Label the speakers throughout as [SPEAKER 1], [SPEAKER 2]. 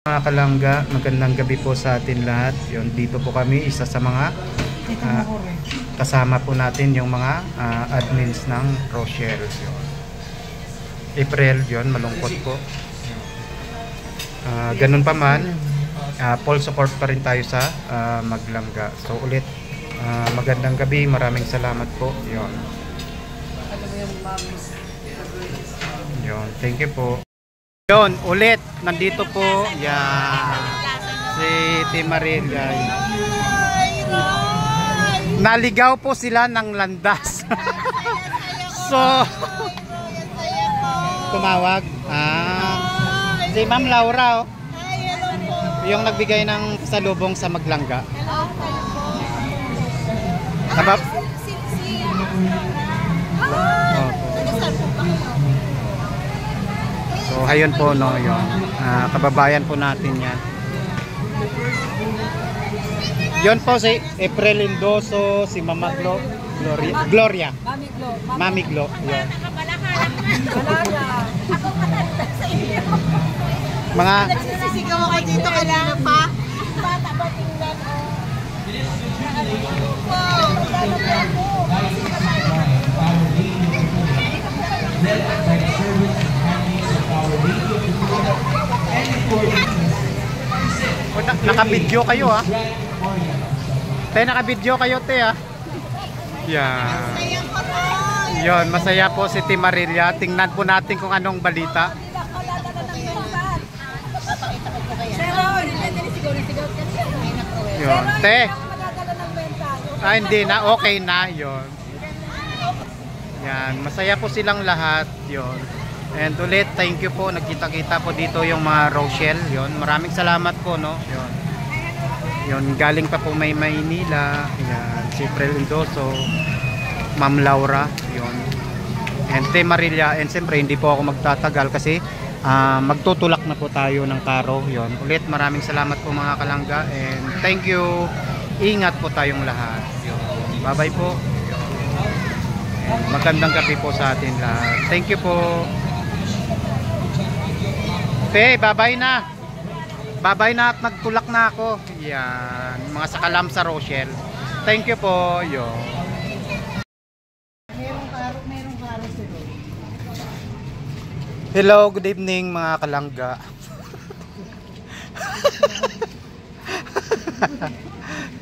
[SPEAKER 1] Mga kalangga, magandang gabi po sa atin lahat. Yun, dito po kami, isa sa mga kasama po natin yung mga admins ng Rochelle. Yun. April, yun, malungkot po. Ganun pa man, full support pa rin tayo sa Maglangga. So ulit, magandang gabi, maraming salamat po. Yun. Yun, thank you po. Yun, ulit, nandito po, yan, si Timaril, guys. Naligaw po sila ng landas. So, tumawag. Si Ma'am Laura, oh, yung nagbigay ng pasalubong sa Maglangga. Sabab? So, ayun po, no, yun. Kababayan po natin yan. Yun po si April Lindoso, si Mama Gloria. Mami Glo. Yun. Mga
[SPEAKER 2] nagsisigaw ako dito kanina pa. Bata ba tingnan
[SPEAKER 1] Naka-video kayo, ha? Te, naka-video kayo, te, ha? Yan. Yun, masaya po si Timarilla. Tingnan po natin kung anong balita. Yun, te. Hindi na, okay na. Yun. Yan, masaya po silang lahat. Yun. And ulit, thank you po. Nagkita-kita po dito yung mga Rochelle. Yun, maraming salamat po, no? Yun. Yun, galing pa po may Maynila. Yan, si April Lindoso, Ma'am Laura. Yun. And Timarilla. And siyempre, hindi po ako magtatagal kasi magtutulak na po tayo ng karo. Yun. Ulit, maraming salamat po mga kalangga. And thank you. Ingat po tayong lahat. Yun. Bye-bye po. And magandang gabi po sa atin lahat. Thank you po. Te, babay na. Babay na at nagtulak na ako. Yan, mga sakalam sa Rochelle. Thank you po. Yo.
[SPEAKER 2] merong karo sila.
[SPEAKER 1] Hello, good evening mga kalangga.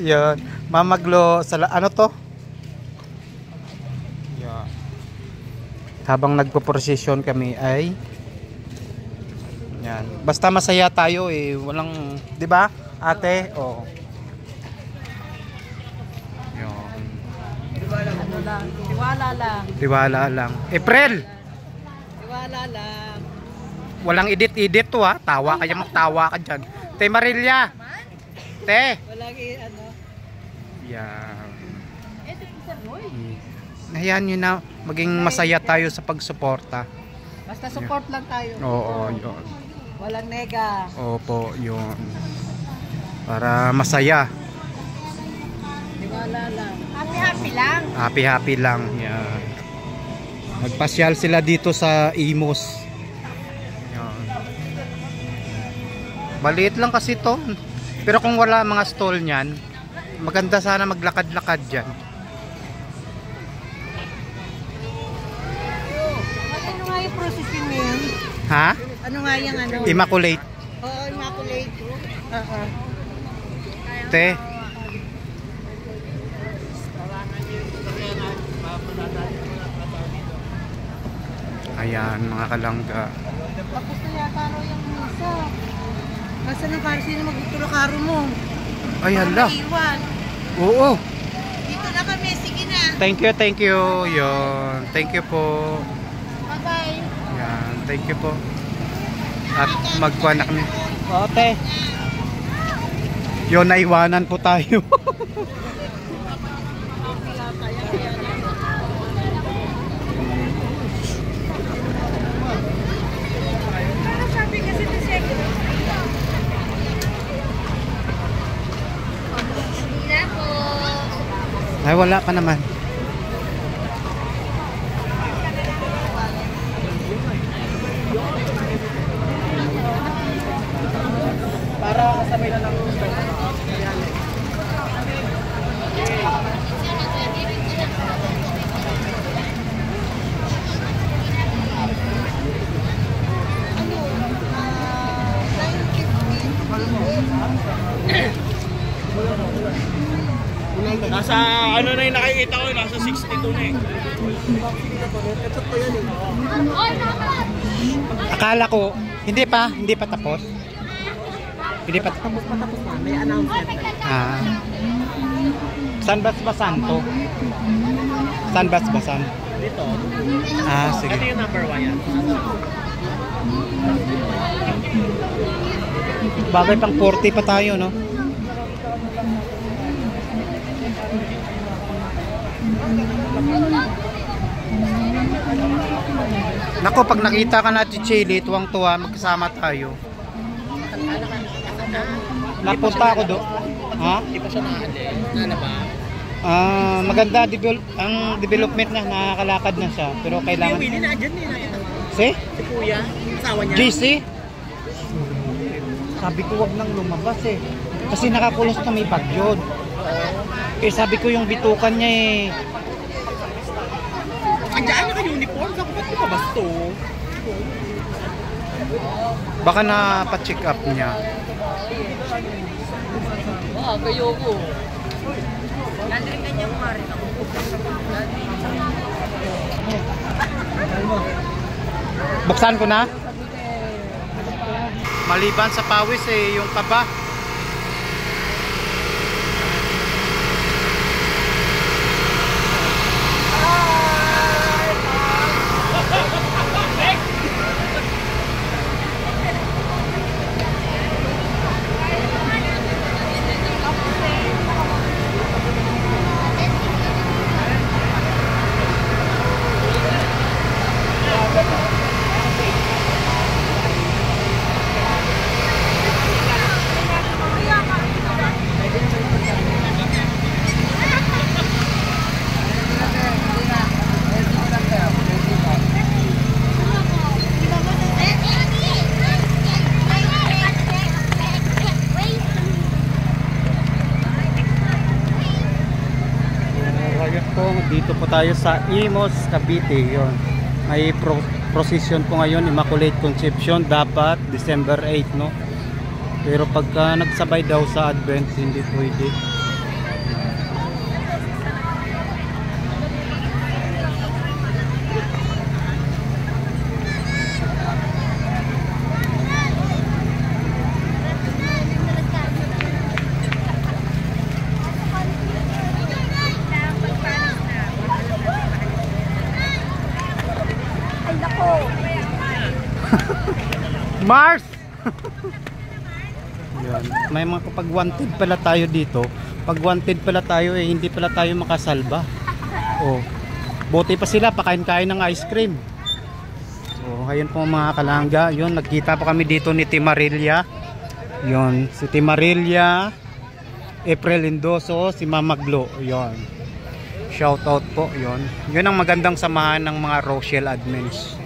[SPEAKER 1] Yan, mamaglo sa ano to? Yan. Habang nagpo-procession kami ay yan. Basta masaya tayo eh, walang, 'di ba? Ate, oh. Yan.
[SPEAKER 2] Ano lang, tiwala lang.
[SPEAKER 1] Tiwala lang. April.
[SPEAKER 2] Tiwala lang.
[SPEAKER 1] Walang edit-edit to, ha. Tawa kaya magtawa ka diyan. Te Marilla. Te.
[SPEAKER 2] Walang ano.
[SPEAKER 1] Yan. Hayaan nyo na maging masaya tayo sa pagsuporta.
[SPEAKER 2] Basta support lang tayo.
[SPEAKER 1] Oo, yun.
[SPEAKER 2] Walang nega.
[SPEAKER 1] Opo, yun. Para masaya.
[SPEAKER 2] Tiwala lang. Happy lang.
[SPEAKER 1] Happy lang. Yan. Nagpasyal sila dito sa Imos. Yan. Maliit lang kasi to. Pero kung wala mga stall niyan, maganda sana maglakad-lakad dyan.
[SPEAKER 2] Ano nga yung processing mo yun?
[SPEAKER 1] Ha?
[SPEAKER 2] Ano nga yung ano?
[SPEAKER 1] Immaculate.
[SPEAKER 2] Oo, immaculate.
[SPEAKER 1] Te. Ayan mga kalangga.
[SPEAKER 2] Tapos na yata raw yung misa. Basta ng karo, sino magtuturo karo mo?
[SPEAKER 1] Ay hala.
[SPEAKER 2] Iwan.
[SPEAKER 1] Oo.
[SPEAKER 2] Dito na kami, sige na.
[SPEAKER 1] Thank you. Yun. Thank you po.
[SPEAKER 2] Bye-bye.
[SPEAKER 1] Yan, thank you po. At magkuha na kami. Ote. Yun, naiwanan po tayo.
[SPEAKER 2] Sabi kasi ni Seko.
[SPEAKER 1] Ay, wala pa naman.
[SPEAKER 3] Para kasabay na lang. Nasa ano na yung nakikita ko, nasa 62 na eh.
[SPEAKER 1] Akala ko, hindi pa tapos. Hindi pa tapos
[SPEAKER 2] Tapos na, may announcement na.
[SPEAKER 1] Ah. San Basbasan to? San Basbasan?
[SPEAKER 3] Dito.
[SPEAKER 1] Ah, sige.
[SPEAKER 3] Ito yung number 1 yan.
[SPEAKER 1] Bagay pang 40 pa tayo, no? Nako, pag nakita ka na Chili, tuwang-tuwa, magkasama tayo. Napunta ako do. Ha?
[SPEAKER 3] Hindi pa siya nakaalis. Ano ba?
[SPEAKER 1] Maganda ang development niya, nakakalakad na siya. Pero kailangan...
[SPEAKER 3] Si Willie na dyan eh.
[SPEAKER 1] Si?
[SPEAKER 3] Si Kuya, asawa niya.
[SPEAKER 1] JC? Sabi ko wag nang lumabas eh. Kasi nakakulos na may bagyo. Eh sabi ko yung bitukan niya eh.
[SPEAKER 3] Andiyan naka-uniform. Sabi ko, ba't ko pabasto?
[SPEAKER 1] Baka na-check up niya.
[SPEAKER 3] Kayo ko.
[SPEAKER 1] Buksan ko na. Maliban sa pawis eh, yung kaba. Dito po tayo sa Imos, Cavite. Yun. May procession po ngayon, Immaculate Conception, dapat December 8, no? Pero pagka nagsabay daw sa Advent, hindi pwede. Mars! Yan. May mga kapag wanted pala tayo dito. Pag wanted pala tayo eh, hindi pala tayo makasalba. Oh. Buti pa sila, pakain-kain ng ice cream. So, ayun po mga kalangga. Yun, nagkita pa kami dito ni Timarilla. Yun, si Timarilla, April Indoso, si Mama Glo. Yun. Shout out po, yun. Yun ang magandang samahan ng mga Rochelle admins.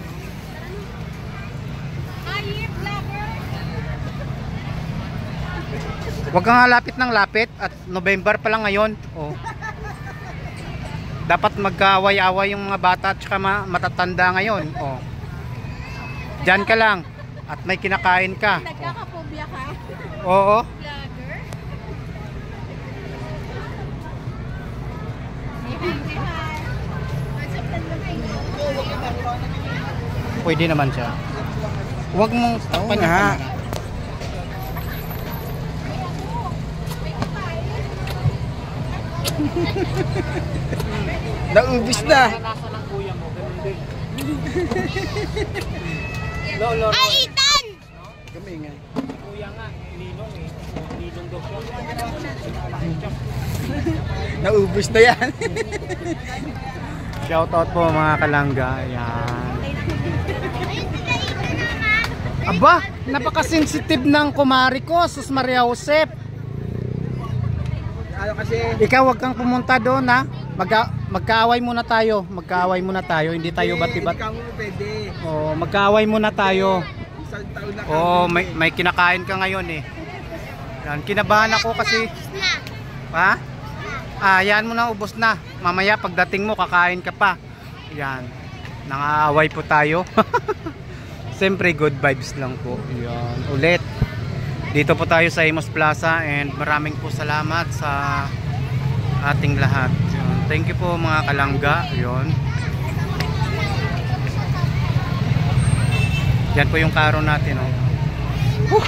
[SPEAKER 1] Huwag kang lapit ng lapit at November pa lang ngayon. Oh. Dapat magkaaway-away yung mga bata at saka matatanda ngayon. Oh. Diyan ka lang at may kinakain ka.
[SPEAKER 2] Nagkakapobya ka?
[SPEAKER 1] Oo.
[SPEAKER 2] Vlogger?
[SPEAKER 1] Pwede naman siya. Huwag mong tapan nga.
[SPEAKER 3] Naubos na.
[SPEAKER 2] Ay, Ethan!
[SPEAKER 3] Kami nga.
[SPEAKER 1] Kuya nga, ninong eh. Ninong daw siya.
[SPEAKER 3] Naubos na yan.
[SPEAKER 1] Shoutout po mga kalangga. Ayan. Aba, napaka-sensitive ng kumari ko, Sus Maria Josep.
[SPEAKER 3] Ano kasi?
[SPEAKER 1] Ikaw wag kang pumunta doon ha. Magkaaway muna tayo. Magkaaway muna tayo. Hindi tayo bat-ibat.
[SPEAKER 3] Hindi ka mo pwede.
[SPEAKER 1] Oh, magkaaway muna tayo.
[SPEAKER 3] Isang taon na
[SPEAKER 1] Oh, may kinakain ka ngayon eh. Yan, kinabahan ako kasi ha? Yan mo na, ubos na. Mamaya pagdating mo kakain ka pa. Yan. Nangaaway po tayo. Siyempre good vibes lang po. Yan. Ulit. Dito po tayo sa Imus Plaza and maraming po salamat sa ating lahat. Yan. Thank you po mga kalangga. Yan. Yan po yung karo natin, oh.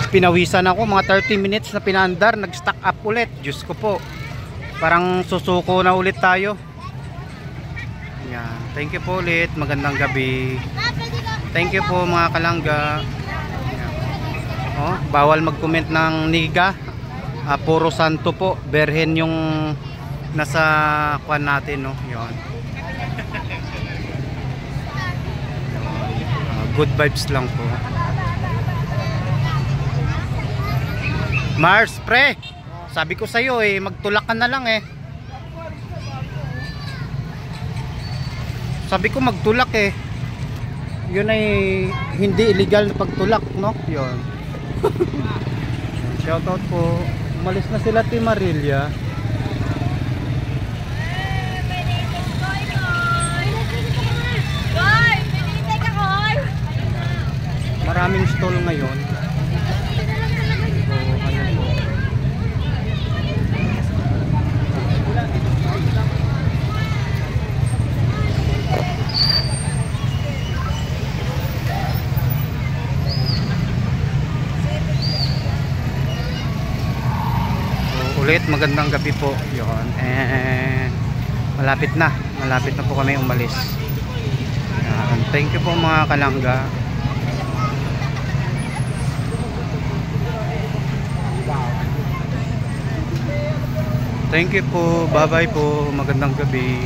[SPEAKER 1] Pinawisan ako, mga 30 minutes na pinandar, nag-stock up ulit. Diyos ko po. Parang susuko na ulit tayo. Yan. Thank you po ulit. Magandang gabi. Thank you po mga kalangga. Yan. Oh, bawal mag-comment ng niga. Puro santo po. Berhen yung nasa kwan natin, no. Yan. Good vibes lang po. Mars, pre. Sabi ko sa iyo magtulak ka na lang eh. Sabi ko magtulak eh. Yun ay hindi illegal na pagtulak, no? Yun. Shoutout po. Umalis na sila Team Marilia. Maraming stall ngayon. Ulit magandang gabi po yun, and malapit na po kami umalis. Yan. Thank you po mga kalangga. Thank you po, bye bye po, magandang gabi.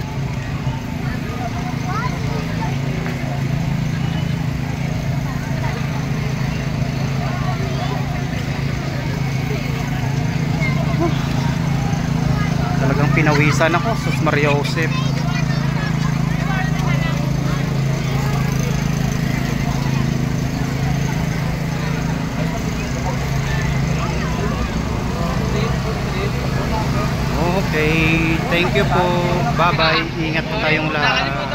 [SPEAKER 1] Talagang pinawisan ako, Sus Maria Josep. Okay, thank you po. Bye bye. Ingat po tayong lahat.